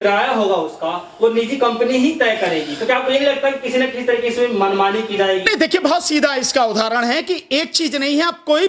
किराया होगा उसका वो निजी कंपनी ही तय करेगी। तो क्या आपको ये नहीं लगता कि किसी न किसी तरीके से मनमानी की जाएगी? देखिए, बहुत सीधा इसका उदाहरण है कि एक चीज नहीं है, आप कोई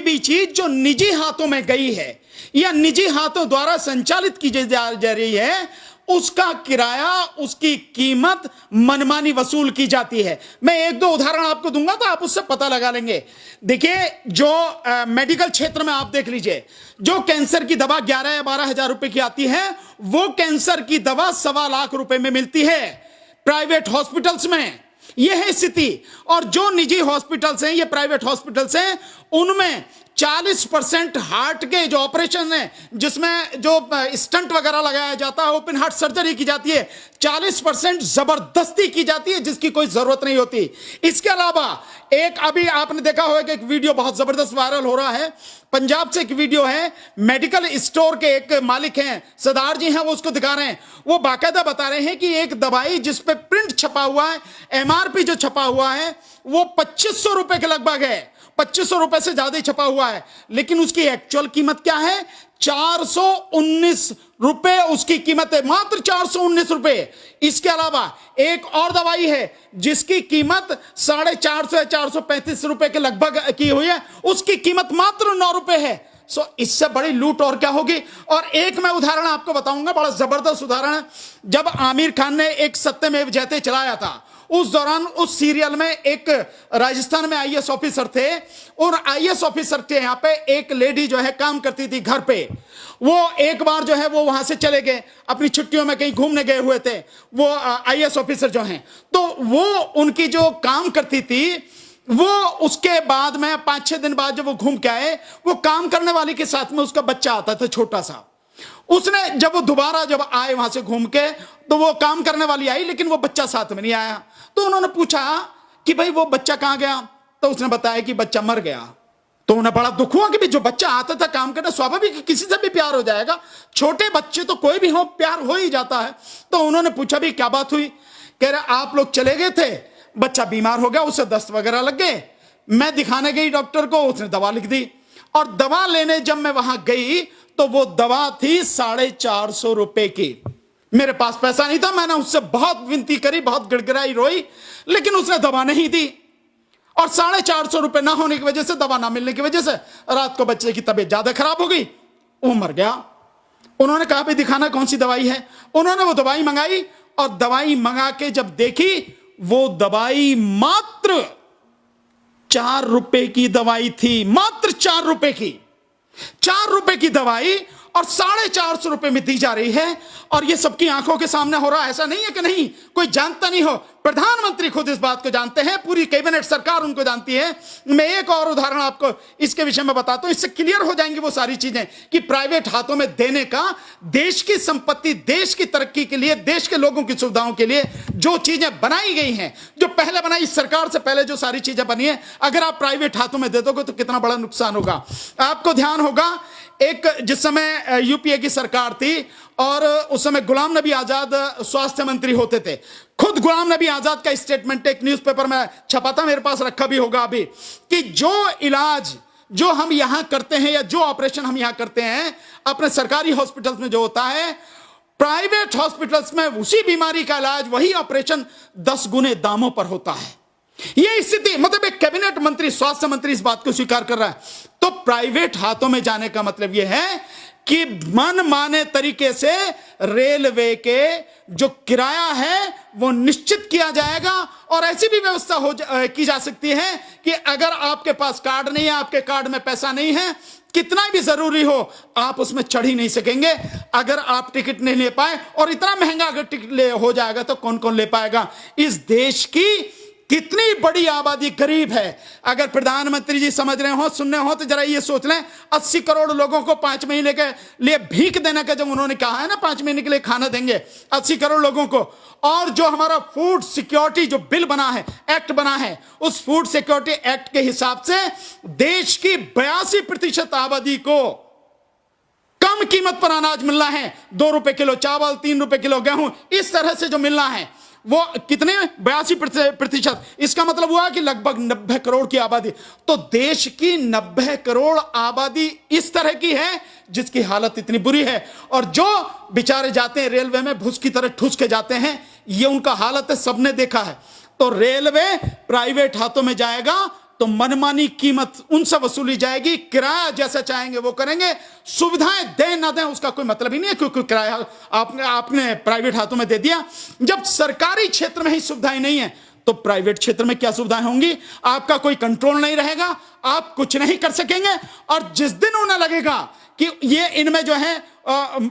भी चीज जो निजी हाथों में गई है या निजी हाथों द्वारा संचालित की जा रही है, उसका किराया, उसकी कीमत मनमानी वसूल की जाती है। मैं एक दो उदाहरण आपको दूंगा तो आप उससे पता लगा लेंगे। देखिए, जो मेडिकल क्षेत्र में आप देख लीजिए, जो कैंसर की दवा 11 या 12 हजार रुपए की आती है, वो कैंसर की दवा 1.25 लाख रुपए में मिलती है प्राइवेट हॉस्पिटल्स में। यह है स्थिति। और जो निजी हॉस्पिटल्स हैं, ये प्राइवेट हॉस्पिटल्स हैं, उनमें 40% हार्ट के जो ऑपरेशन है, जिसमें जो स्टंट वगैरह लगाया जाता है, ओपन हार्ट सर्जरी की जाती है, 40% जबरदस्ती की जाती है, जिसकी कोई जरूरत नहीं होती। इसके अलावा एक अभी आपने देखा होगा कि एक वीडियो बहुत जबरदस्त वायरल हो रहा है, पंजाब से एक वीडियो है, मेडिकल स्टोर के एक मालिक हैं, सरदार जी हैं, वो उसको दिखा रहे हैं। वो बाकायदा बता रहे हैं कि एक दवाई जिस पे प्रिंट छपा हुआ है, एमआरपी जो छपा हुआ है, वो 2500 रुपए के लगभग है, 2500 रुपए से ज्यादा ही छपा हुआ है, लेकिन उसकी एक्चुअल कीमत क्या है? 419 रुपए उसकी कीमत है, मात्र 419 रुपए। इसके अलावा एक और दवाई है जिसकी कीमत 450 या 435 रुपए के लगभग की हुई है, उसकी कीमत मात्र 9 रुपए है। इससे बड़ी लूट और क्या होगी। और एक मैं उदाहरण आपको बताऊंगा, बड़ा जबरदस्त उदाहरण है। जब आमिर खान ने एक सत्यमेव जयते चलाया था, उस दौरान उस सीरियल में एक राजस्थान में आईएएस ऑफिसर थे, और आईएएस ऑफिसर के यहाँ पे एक लेडी जो है काम करती थी घर पे। वो एक बार जो है वो वहां से चले गए, अपनी छुट्टियों में कहीं घूमने गए हुए थे वो आईएएस ऑफिसर जो हैं, तो वो उनकी जो काम करती थी, वो उसके बाद में 5-6 दिन बाद जब वो घूम के आए, वो काम करने वाली के साथ में उसका बच्चा आता था छोटा सा। उसने जब वो दोबारा जब आए वहां से घूम के, तो वो काम करने वाली आई, लेकिन वो बच्चा साथ में नहीं आया। तो उन्होंने पूछा कि भाई वो बच्चा कहां गया? तो उसने बताया कि बच्चा मर गया। तो उन्हें बड़ा दुख हुआ कि जो बच्चा आता था काम करना, स्वाभाविक किसी से भी प्यार हो जाएगा, छोटे बच्चे तो कोई भी हो प्यार हो ही जाता है। तो उन्होंने पूछा भी क्या बात हुई? कह रहे आप लोग चले गए थे, बच्चा बीमार हो गया, उसे दस्त वगैरह लग गए, मैं दिखाने गई डॉक्टर को, उसने दवा लिख दी, और दवा लेने जब मैं वहां गई तो वो दवा थी 450 रुपए की। मेरे पास पैसा नहीं था, मैंने उससे बहुत विनती करी, बहुत गिड़गिड़ाई, रोई, लेकिन उसने दवा नहीं दी। और 450 रुपए ना होने की वजह से, दवा ना मिलने की वजह से, रात को बच्चे की तबीयत ज्यादा खराब हो गई, वो मर गया। उन्होंने कहा भाई दिखाना कौन सी दवाई है। उन्होंने वो दवाई मंगाई, और दवाई मंगा के जब देखी, वो दवाई मात्र 4 रुपए की दवाई थी, मात्र 4 रुपए की। 4 रुपए की दवाई और 450 रुपए में दी जा रही है, और ये सबकी आंखों के सामने हो रहा है। ऐसा नहीं है कि नहीं कोई जानता नहीं हो, प्रधानमंत्री खुद इस बात को जानते हैं, पूरी कैबिनेट सरकार उनको जानती है। मैं एक और उदाहरण आपको इसके विषय में बताता हूं, इससे क्लियर हो जाएंगी वो सारी चीजें कि प्राइवेट हाथों में देने का, देश की संपत्ति, देश की तरक्की के लिए, देश के लोगों की सुविधाओं के लिए जो चीजें बनाई गई हैं, जो पहले बनाई, इस सरकार से पहले जो सारी चीजें बनी है, अगर आप प्राइवेट हाथों में दे दोगे तो कितना बड़ा नुकसान होगा। आपको ध्यान होगा, एक जिस समय यूपीए की सरकार थी, और उस समय गुलाम नबी आजाद स्वास्थ्य मंत्री होते थे। खुद गुलाम नबी आजाद का स्टेटमेंट एक न्यूज़पेपर में छपा था, मेरे पास रखा भी होगा अभी, कि जो इलाज जो हम यहां करते हैं, या जो ऑपरेशन हम यहां करते हैं अपने सरकारी हॉस्पिटल्स में जो होता है, प्राइवेट हॉस्पिटल्स में उसी बीमारी का इलाज, वही ऑपरेशन 10 गुने दामों पर होता है। यह स्थिति, मतलब एक कैबिनेट मंत्री, स्वास्थ्य मंत्री इस बात को स्वीकार कर रहा है। तो प्राइवेट हाथों में जाने का मतलब यह है कि मनमाने तरीके से रेलवे के जो किराया है वो निश्चित किया जाएगा, और ऐसी भी व्यवस्था की जा सकती है कि अगर आपके पास कार्ड नहीं है, आपके कार्ड में पैसा नहीं है, कितना भी जरूरी हो, आप उसमें चढ़ ही नहीं सकेंगे अगर आप टिकट नहीं ले पाए। और इतना महंगा अगर टिकट हो जाएगा तो कौन कौन ले पाएगा? इस देश की कितनी बड़ी आबादी गरीब है। अगर प्रधानमंत्री जी समझ रहे हो, सुनने हो, तो जरा ये सोच लें, 80 करोड़ लोगों को 5 महीने के लिए भीख देने का जब उन्होंने कहा है ना, 5 महीने के लिए खाना देंगे 80 करोड़ लोगों को, और जो हमारा फूड सिक्योरिटी जो बिल बना है, एक्ट बना है, उस फूड सिक्योरिटी एक्ट के हिसाब से देश की 82% आबादी को कम कीमत पर अनाज मिलना है। 2 रुपए किलो चावल, 3 रुपए किलो गेहूं, इस तरह से जो मिलना है, वो कितने 82%। इसका मतलब हुआ कि लगभग 90 करोड़ की आबादी। तो देश की 90 करोड़ आबादी इस तरह की है जिसकी हालत इतनी बुरी है, और जो बेचारे जाते हैं रेलवे में भूस की तरह ठूस के जाते हैं, ये उनका हालत है, सबने देखा है। तो रेलवे प्राइवेट हाथों में जाएगा तो मनमानी कीमत उनसे वसूली जाएगी, किराया जैसा चाहेंगे वो करेंगे, सुविधाएं दें ना दें उसका कोई मतलब ही नहीं है, क्योंकि किराया आपने प्राइवेट हाथों में दे दिया। जब सरकारी क्षेत्र में ही सुविधाएं नहीं है तो प्राइवेट क्षेत्र में क्या सुविधाएं होंगी? आपका कोई कंट्रोल नहीं रहेगा, आप कुछ नहीं कर सकेंगे, और जिस दिन उन्हें लगेगा कि ये इनमें जो है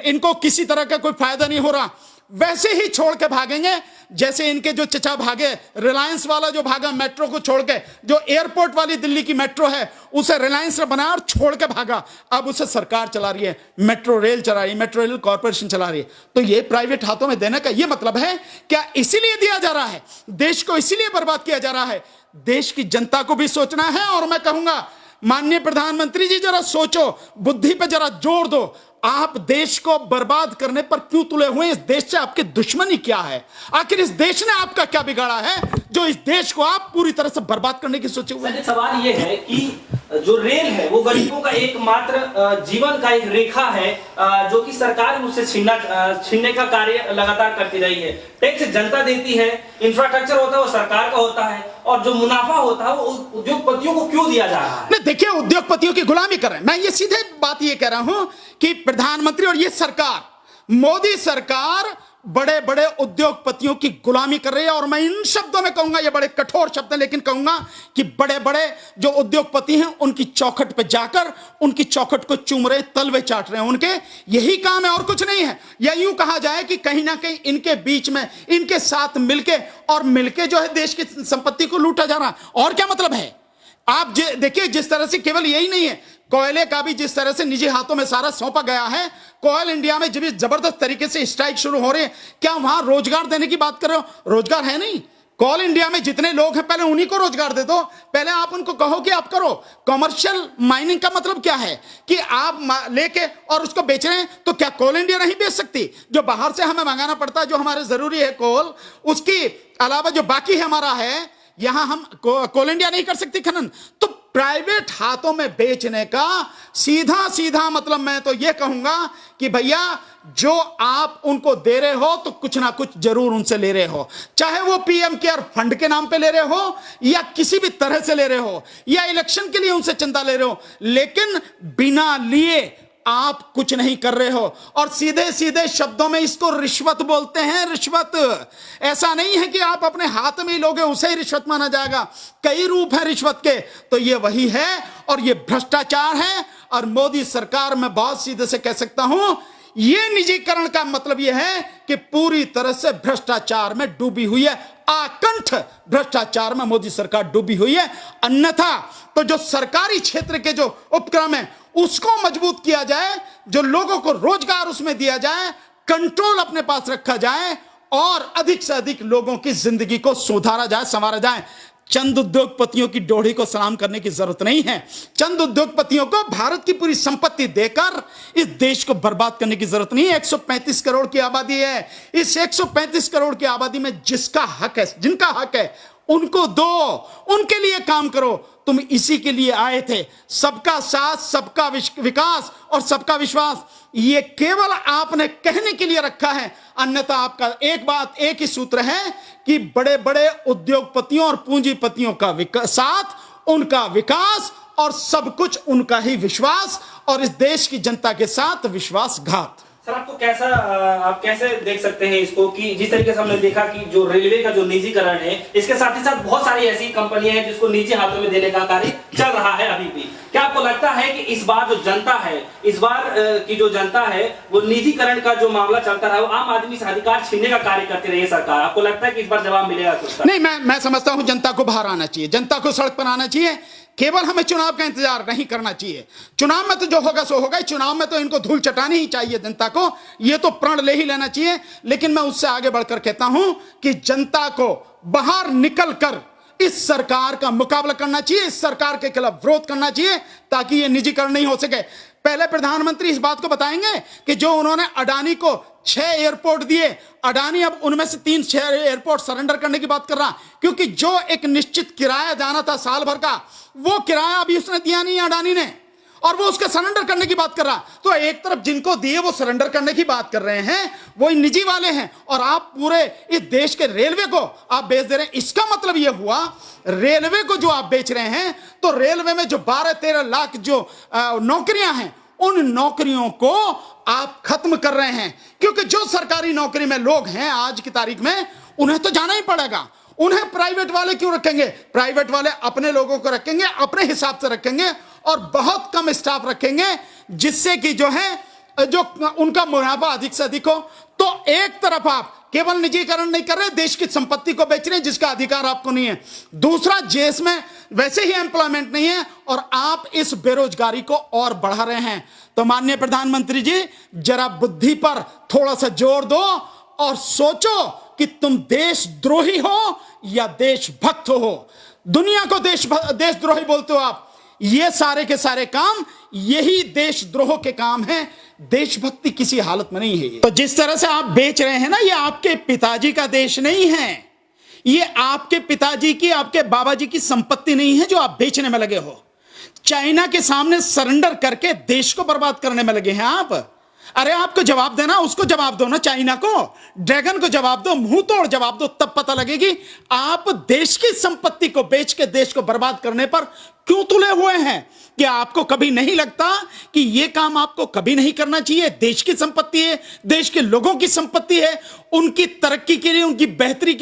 इनको किसी तरह का कोई फायदा नहीं हो रहा, वैसे ही छोड़ के भागेंगे, जैसे इनके जो चचा भागे, रिलायंस वाला जो भागा मेट्रो को छोड़ के, जो एयरपोर्ट वाली दिल्ली की मेट्रो है उसे रिलायंस ने बनाया और छोड़ के भागा, अब उसे सरकार चला रही है, मेट्रो रेल चला रही है, मेट्रो रेल कॉर्पोरेशन चला रही है। तो ये प्राइवेट हाथों में देने का ये मतलब है क्या? इसीलिए दिया जा रहा है, देश को इसीलिए बर्बाद किया जा रहा है। देश की जनता को भी सोचना है, और मैं कहूंगा माननीय प्रधानमंत्री जी जरा सोचो, बुद्धि पे जरा जोर दो। आप देश को बर्बाद करने पर क्यों तुले हुए? इस देश से आपकी दुश्मनी क्या है? आखिर इस देश ने आपका क्या बिगाड़ा है जो इस देश को आप पूरी तरह से बर्बाद करने की सोचे हुए? सवाल ये है कि जो रेल है वो गरीबों का एकमात्र जीवन का एक रेखा है, जो कि सरकार उससे छीनने का कार्य लगातार करती रही है। टैक्स जनता देती है, इंफ्रास्ट्रक्चर होता है वो सरकार का होता है, और जो मुनाफा होता है वो उद्योगपतियों को क्यों दिया जा रहा है? नहीं, देखिए, उद्योगपतियों की गुलामी कर रहे हैं। मैं ये सीधे बात ये कह रहा हूं कि प्रधानमंत्री और ये सरकार, मोदी सरकार बड़े बड़े उद्योगपतियों की गुलामी कर रही है। और मैं इन शब्दों में कहूंगा, ये बड़े कठोर शब्द हैं, लेकिन कहूंगा कि बड़े बड़े जो उद्योगपति हैं उनकी चौखट पे जाकर उनकी चौखट को चूम रहे, तलवे चाट रहे हैं, उनके यही काम है और कुछ नहीं है। या यूं कहा जाए कि कहीं ना कहीं इनके बीच में, इनके साथ मिलके जो है देश की संपत्ति को लूटा जा रहा। और क्या मतलब है? आप देखिए, जिस तरह से केवल यही नहीं है, कोयले का भी जिस तरह से निजी हाथों में सारा सौंपा गया है, कोयल इंडिया में जब जबरदस्त तरीके से स्ट्राइक शुरू हो रहे हैं, क्या वहां रोजगार देने की बात कर रहे हो? रोजगार है नहीं। कोल इंडिया में जितने लोग हैं पहले उन्हीं को रोजगार दे दो, पहले आप उनको कहो कि आप करो। कमर्शियल माइनिंग का मतलब क्या है कि आप लेके और उसको बेच रहे हैं, तो क्या कोल इंडिया नहीं बेच सकती? जो बाहर से हमें मंगाना पड़ता है, जो हमारे जरूरी है कोल, उसकी अलावा जो बाकी है हमारा है, यहां हम कोल इंडिया नहीं कर सकती खनन। तो प्राइवेट हाथों में बेचने का सीधा सीधा मतलब मैं तो यह कहूंगा कि भैया जो आप उनको दे रहे हो तो कुछ ना कुछ जरूर उनसे ले रहे हो, चाहे वो पीएम केयर फंड के नाम पे ले रहे हो या किसी भी तरह से ले रहे हो या इलेक्शन के लिए उनसे चंदा ले रहे हो, लेकिन बिना लिए आप कुछ नहीं कर रहे हो। और सीधे सीधे शब्दों में इसको रिश्वत बोलते हैं। रिश्वत ऐसा नहीं है कि आप अपने हाथ में ही लोगे उसे ही रिश्वत माना जाएगा, कई रूप है रिश्वत के। तो ये वही है और ये भ्रष्टाचार है। और मोदी सरकार में बहुत सीधे से कह सकता हूं, ये निजीकरण का मतलब यह है कि पूरी तरह से भ्रष्टाचार में डूबी हुई है, आकंठ भ्रष्टाचार में मोदी सरकार डूबी हुई है। अन्यथा तो जो सरकारी क्षेत्र के जो उपक्रम है उसको मजबूत किया जाए, जो लोगों को रोजगार उसमें दिया जाए, कंट्रोल अपने पास रखा जाए और अधिक से अधिक लोगों की जिंदगी को सुधारा जाए, संवारा जाए। चंद उद्योगपतियों की डोरी को सलाम करने की जरूरत नहीं है। चंद उद्योगपतियों को भारत की पूरी संपत्ति देकर इस देश को बर्बाद करने की जरूरत नहीं है। 135 करोड़ की आबादी है। इस 135 करोड़ की आबादी में जिसका हक है, जिनका हक है, उनको दो, उनके लिए काम करो। तुम इसी के लिए आए थे। सबका साथ, सबका विकास और सबका विश्वास, ये केवल आपने कहने के लिए रखा है। अन्यथा आपका एक बात, एक ही सूत्र है कि बड़े बड़े उद्योगपतियों और पूंजीपतियों का साथ, उनका विकास और सब कुछ उनका ही विश्वास, और इस देश की जनता के साथ विश्वासघात। सर आपको कैसा, आप कैसे देख सकते हैं इसको कि जिस तरीके से हमने देखा कि जो रेलवे का जो निजीकरण है, इसके साथ ही साथ बहुत सारी ऐसी कंपनियां हैं जिसको निजी हाथों में देने का कार्य चल रहा है अभी भी। क्या आपको लगता है कि इस बार जो जनता है, इस बार की जो जनता है, वो निजीकरण का जो मामला चलता रहा, वो आम आदमी से अधिकार छीनने का कार्य करती रही है सरकार? आपको लगता है कि इस बार जवाब मिलेगा कुछ? नहीं, मैं समझता हूं जनता को बाहर आना चाहिए, जनता को सड़क पर आना चाहिए। केवल हमें चुनाव का इंतजार नहीं करना चाहिए। चुनाव में तो जो होगा सो होगा। चुनाव में तो इनको धूल चटानी ही चाहिए जनता को, ये तो प्रण ले ही लेना चाहिए। लेकिन मैं उससे आगे बढ़कर कहता हूं कि जनता को बाहर निकलकर इस सरकार का मुकाबला करना चाहिए, इस सरकार के खिलाफ विरोध करना चाहिए, ताकि ये निजीकरण नहीं हो सके। पहले प्रधानमंत्री इस बात को बताएंगे कि जो उन्होंने अडानी को 6 एयरपोर्ट दिए, अडानी अब उनमें से 6 एयरपोर्ट सरेंडर करने की बात कर रहा, क्योंकि जो एक निश्चित किराया जाना था साल भर का, वो किराया अभी उसने दिया नहीं अडानी ने, और वो उसके सरेंडर करने की बात कर रहा। तो एक तरफ जिनको दिए वो सरेंडर करने की बात कर रहे हैं, वो इन निजी वाले हैं, और आप पूरे इस देश के रेलवे को आप बेच दे रहे हैं। इसका मतलब ये हुआ रेलवे को जो आप बेच रहे हैं, तो रेलवे में जो 12-13 लाख जो नौकरियां हैं, उन नौकरियों को आप खत्म कर रहे हैं, क्योंकि जो सरकारी नौकरी में लोग हैं आज की तारीख में, उन्हें तो जाना ही पड़ेगा। उन्हें प्राइवेट वाले क्यों रखेंगे? प्राइवेट वाले अपने लोगों को रखेंगे, अपने हिसाब से रखेंगे, और बहुत कम स्टाफ रखेंगे, जिससे कि जो है जो उनका मुनाफा अधिक से अधिक हो। तो एक तरफ आप केवल निजीकरण नहीं कर रहे, देश की संपत्ति को बेच रहे हैं, जिसका अधिकार आपको नहीं है। दूसरा, देश में वैसे ही एम्प्लॉयमेंट नहीं है, और आप इस बेरोजगारी को और बढ़ा रहे हैं। तो माननीय प्रधानमंत्री जी, जरा बुद्धि पर थोड़ा सा जोर दो और सोचो कि तुम देशद्रोही हो या देशभक्त हो। दुनिया को देशद्रोही बोलते हो आप। ये सारे के सारे काम यही देशद्रोह के काम हैं, देशभक्ति किसी हालत में नहीं है। तो जिस तरह से आप बेच रहे हैं ना, ये आपके पिताजी का देश नहीं है, ये आपके पिताजी की, आपके बाबा जी की संपत्ति नहीं है जो आप बेचने में लगे हो। चाइना के सामने सरेंडर करके देश को बर्बाद करने में लगे हैं आप। अरे आपको जवाब देना, उसको जवाब दो ना, चाइना को, ड्रैगन को जवाब दो, मुंह तोड़ जवाब दो, तब पता लगेगी आप देश की संपत्ति को बेच के देश को बर्बाद करने पर क्यों तुले हुए हैं। कि आपको कभी नहीं लगता कि यह काम आपको कभी नहीं करना चाहिए? देश की संपत्ति है, देश के लोगों की संपत्ति है, उनकी तरक्की के लिए, उनकी बेहतरी के लिए